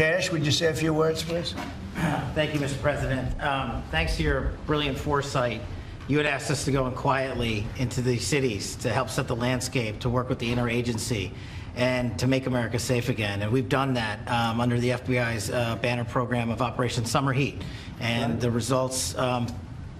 Kash, would you say a few words, please? Thank you, Mr. President. Thanks to your brilliant foresight, you had asked us to go in quietly into the cities to help set the landscape, to work with the interagency, and to make America safe again. And we've done that under the FBI's banner program of Operation Summer Heat. And the results are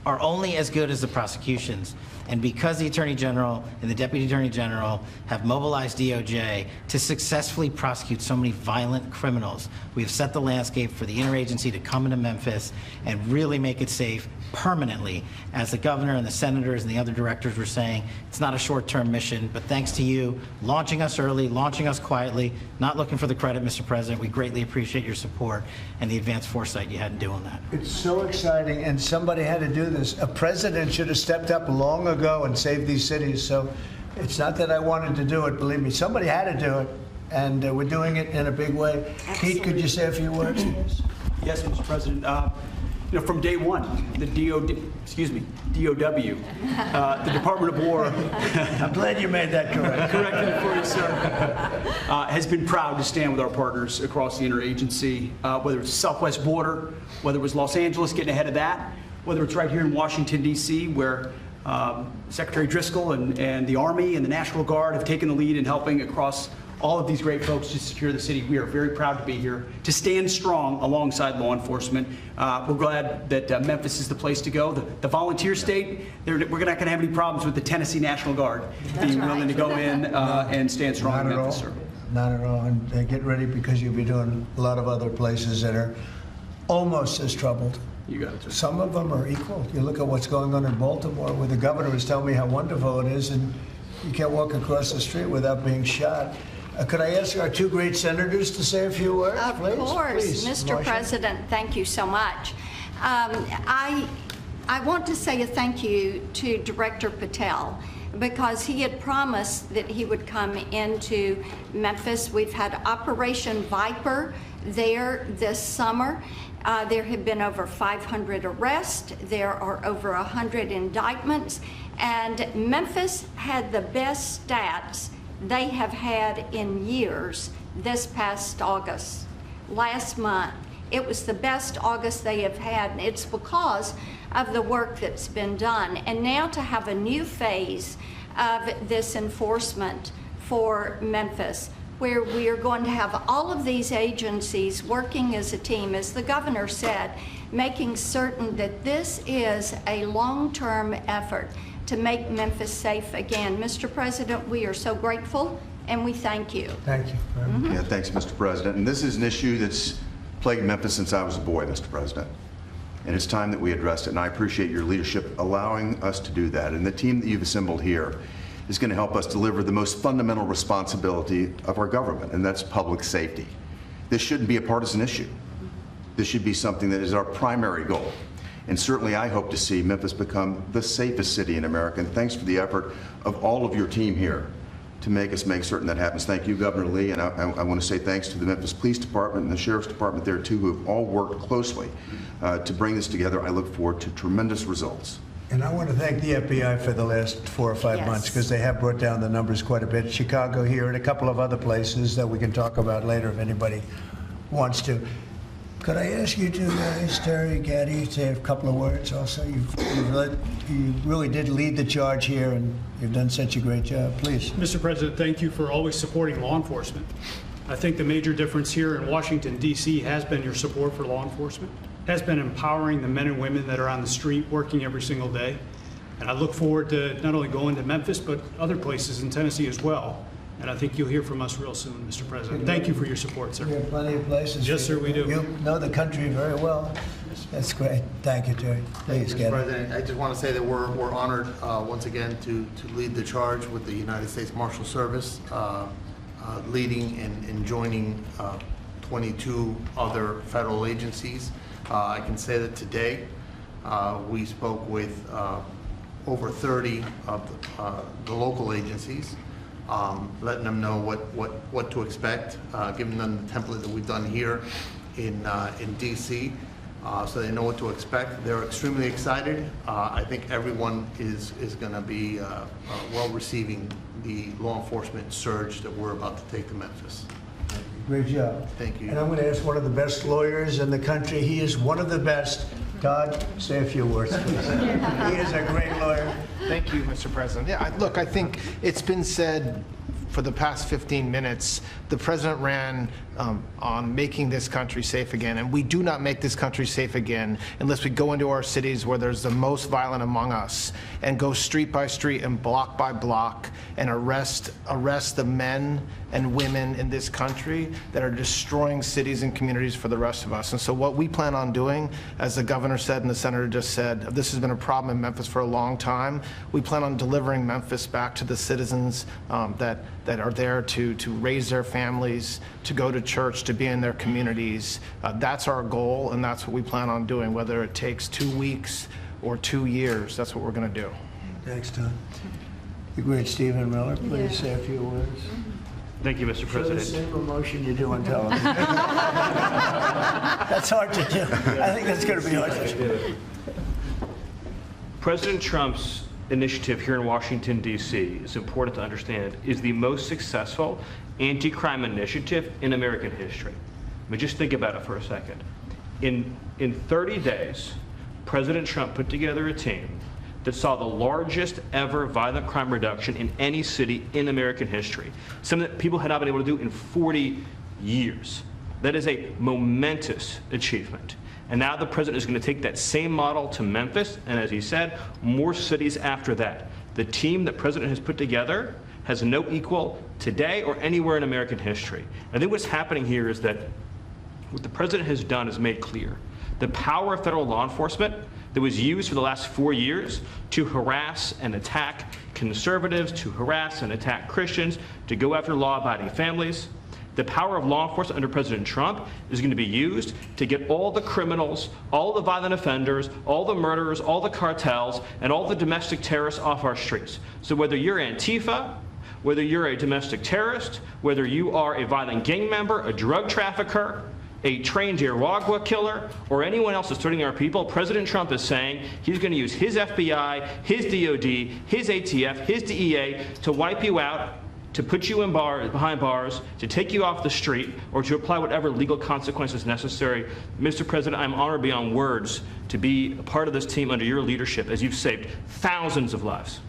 only as good as the prosecutions. And because the Attorney General and the Deputy Attorney General have mobilized DOJ to successfully prosecute so many violent criminals, we've set the landscape for the interagency to come into Memphis and really make it safe permanently. As the governor and the senators and the other directors were saying, it's not a short-term mission, but thanks to you launching us early, launching us quietly, not looking for the credit, Mr. President. We greatly appreciate your support and the advanced foresight you had in doing that. It's so exciting, and somebody had to do this. A president should have stepped up long ago and saved these cities. So it's not that I wanted to do it, believe me. Somebody had to do it, and we're doing it in a big way. Absolutely. Pete, could you say a few words, please? Yes, Mr. President. From day one, the DOW, the Department of War, I'm glad you made that correct. correcting it for you, sir, has been proud to stand with our partners across the interagency, whether it's the southwest border, whether it was Los Angeles getting ahead of that, whether it's right here in Washington, D.C., where Secretary Driscoll and the Army and the National Guard have taken the lead in helping across all of these great folks to secure the city. We are very proud to be here, to stand strong alongside law enforcement. We're glad that Memphis is the place to go. The volunteer state, we're not going to have any problems with the Tennessee National Guard being willing to go in and stand strong in Memphis, sir. Not at all. And get ready, because you'll be doing a lot of other places that are almost as troubled. You got it, sir. Some of them are equal. You look at what's going on in Baltimore, where the governor was telling me how wonderful it is, and you can't walk across the street without being shot. Could I ask our two great senators to say a few words, please? Of course. Please, Mr. Marshal. President, thank you so much. I want to say a thank you to Director Patel, because he had promised that he would come into Memphis. We've had Operation Viper there this summer. There have been over 500 arrests. There are over 100 indictments. And Memphis had the best stats they have had in years this past August. Last month, it was the best August they have had, and it's because of the work that's been done. And now to have a new phase of this enforcement for Memphis, where we are going to have all of these agencies working as a team, as the governor said, making certain that this is a long-term effort to make Memphis safe again. Mr. President, we are so grateful, and we thank you. Thank you. Yeah, thanks, Mr. President. And this is an issue that's plagued Memphis since I was a boy, Mr. President. And it's time that we addressed it, and I appreciate your leadership allowing us to do that. And the team that you've assembled here is going to help us deliver the most fundamental responsibility of our government, and that's public safety. This shouldn't be a partisan issue. This should be something that is our primary goal. And certainly I hope to see Memphis become the safest city in America. And thanks for the effort of all of your team here to make certain that happens. Thank you, Governor Lee, and I want to say thanks to the Memphis Police Department and the Sheriff's Department there too, who have all worked closely to bring this together. I look forward to tremendous results. And I want to thank the FBI for the last 4 or 5 months, because they have brought down the numbers quite a bit. Chicago here and a couple of other places that we can talk about later if anybody wants to. Could I ask you two guys, Terry, Gaddy, say a couple of words also? You really did lead the charge here, and you've done such a great job. Please. Mr. President, thank you for always supporting law enforcement. I think the major difference here in Washington, D.C. has been your support for law enforcement, has been empowering the men and women that are on the street working every single day. And I look forward to not only going to Memphis, but other places in Tennessee as well. And I think you'll hear from us real soon, Mr. President. Thank you for your support, sir. We have plenty of places. Yes, sir, we do. You know the country very well. That's great. Thank you, Terry. Please, Mr. President, I just want to say that we're honored once again to lead the charge with the United States Marshal Service, leading and joining 22 other federal agencies. I can say that today we spoke with over 30 of the local agencies, letting them know what to expect, giving them the template that we've done here in DC, so they know what to expect. They're extremely excited. I think everyone is going to be well receiving the law enforcement surge that we're about to take to Memphis. Great job. Thank you. And I'm going to ask one of the best lawyers in the country. He is one of the best. Todd, say a few words, please. He is a great lawyer. Thank you, Mr. President. Yeah, look, I think it's been said for the past 15 minutes, the president ran on making this country safe again, and we do not make this country safe again unless we go into our cities where there's the most violent among us and go street by street and block by block and arrest the men and women in this country that are destroying cities and communities for the rest of us. And so what we plan on doing, as the governor said and the senator just said, this has been a problem in Memphis for a long time. We plan on delivering Memphis back to the citizens that are there to raise their families, to go to church, to be in their communities. That's our goal, and that's what we plan on doing, whether it takes 2 weeks or 2 years. That's what we're going to do. Thanks, Todd. The great Stephen Miller, please say a few words. Thank you, Mr. Show the President. same emotion you do on television. That's hard to do. I think that's going to be hard to do. President Trump's initiative here in Washington, D.C., is important to understand, is the most successful anti-crime initiative in American history. I mean, just think about it for a second. In 30 days, President Trump put together a team that saw the largest ever violent crime reduction in any city in American history, something that people had not been able to do in 40 years. That is a momentous achievement. And now the president is going to take that same model to Memphis, and as he said, more cities after that. The team that president has put together has no equal today or anywhere in American history. I think what's happening here is that what the president has done is made clear. The power of federal law enforcement that was used for the last 4 years to harass and attack conservatives, to harass and attack Christians, to go after law-abiding families, the power of law enforcement under President Trump is going to be used to get all the criminals, all the violent offenders, all the murderers, all the cartels, and all the domestic terrorists off our streets. So whether you're Antifa, whether you're a domestic terrorist, whether you are a violent gang member, a drug trafficker, a trained Iraqwa killer, or anyone else that's threatening our people, President Trump is saying he's going to use his FBI, his DOD, his ATF, his DEA to wipe you out, to put you in behind bars, to take you off the street, or to apply whatever legal consequences necessary. Mr. President, I'm honored beyond words to be a part of this team under your leadership as you've saved thousands of lives.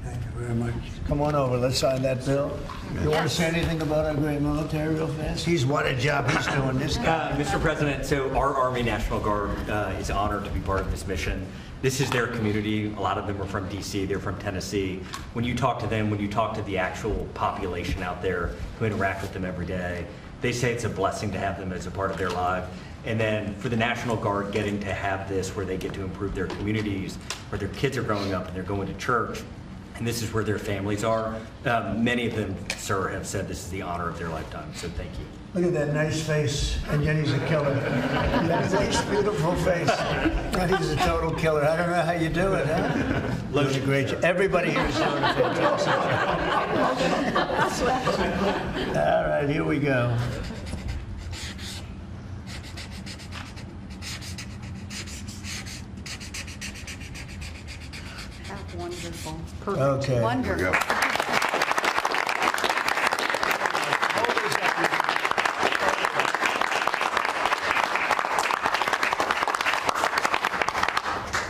Thank you very much. Come on over, let's sign that bill. You want to say anything about our great military real fast? What a job he's doing, this guy. Mr. President, so our Army National Guard is honored to be part of this mission. This is their community. A lot of them are from DC, they're from Tennessee. When you talk to them, when you talk to the actual population out there who interact with them every day, they say it's a blessing to have them as a part of their life. And then for the National Guard getting to have this where they get to improve their communities, where their kids are growing up and they're going to church, and this is where their families are. Many of them, sir, have said this is the honor of their lifetime, so thank you. Look at that nice face, and yet he's a killer. That nice, beautiful face, and he's a total killer. I don't know how you do it, huh? Doing a great job. Everybody here is doing a fantastic job. All right, here we go. That's wonderful. Okay. Wonderful.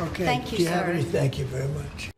Okay. Thank you, Do you have sir. any? Thank you very much.